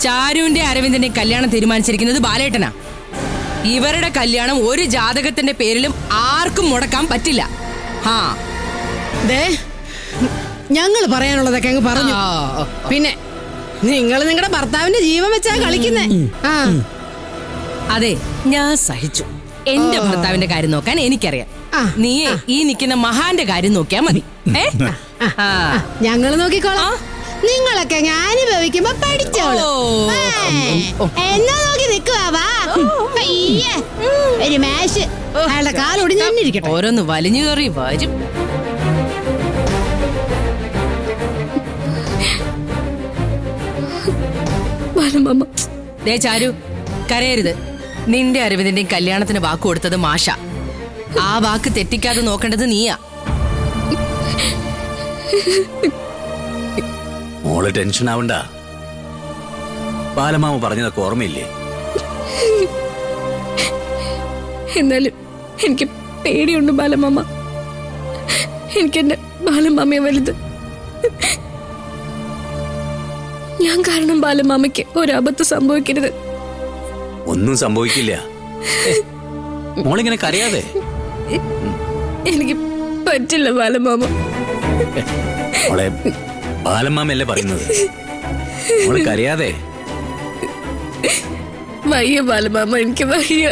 ചാരുവിന്റെ അരവിന്ദന്റെ കല്യാണം തീരുമാനിച്ചിരിക്കുന്നത് ബാലേട്ടനാ. ഇവരുടെ കല്യാണം ഒരു ജാതകത്തിന്റെ പേരിലും ആർക്കും മുടക്കാൻ പറ്റില്ല. ഞങ്ങൾ പറയാനുള്ളതൊക്കെ അങ്ങ് പറഞ്ഞു. പിന്നെ നിങ്ങൾ നിങ്ങളുടെ ഭർത്താവിന്റെ ജീവൻ വെച്ചാ കളിക്കുന്നേ. അതെ, ഞാൻ സഹിച്ചു. എന്റെ ഭർത്താവിന്റെ കാര്യം നോക്കാൻ എനിക്കറിയാം. നീയേ ഈ നിൽക്കുന്ന മഹാന്റെ കാര്യം നോക്കിയാ മതി. ഞങ്ങള് നോക്കിക്കോളാം. നിങ്ങളൊക്കെ അനുഭവിക്കുമ്പോ പഠിച്ചോളൂ. എന്നാ നോക്കി നിക്കുവാ. ഒരു മാഷ് അയാളുടെ കാലോടി ഞന്നിരിക്കട്ടെ. ഓരോന്ന് വലിഞ്ഞു കയറി വരും. ദേ ചാരു, കരയരുത്. നിന്റെ അരവിന്ദന്റെയും കല്യാണത്തിന് വാക്ക് കൊടുത്തത് മാഷ. ആ വാക്ക് തെറ്റിക്കാതെ നോക്കേണ്ടത് നീയാ. മോള് ടെൻഷൻ ആവണ്ട. ബാലമാമ പറഞ്ഞതൊക്കെ ഓർമ്മയില്ലേ? എന്നാലും എനിക്ക് പേടിയുണ്ട് ബാലമാമ. എനിക്കെന്റെ ബാലമാമയെ വലുത്. ഞാൻ കാരണം ബാലമാമയ്ക്ക് ഒരബദ്ധം സംഭവിക്കരുത്. ഒന്നും സംഭവിക്കില്ല. മോളിങ്ങനെ കരയാതെ. എനിക്ക് പറ്റില്ല ബാലമാമ. മോളെ, ബാലമാമയല്ലേ പറയുന്നത്. മോള് കരയാതെ. വയ്യ ബാലമാമ, എനിക്ക് വയ്യ.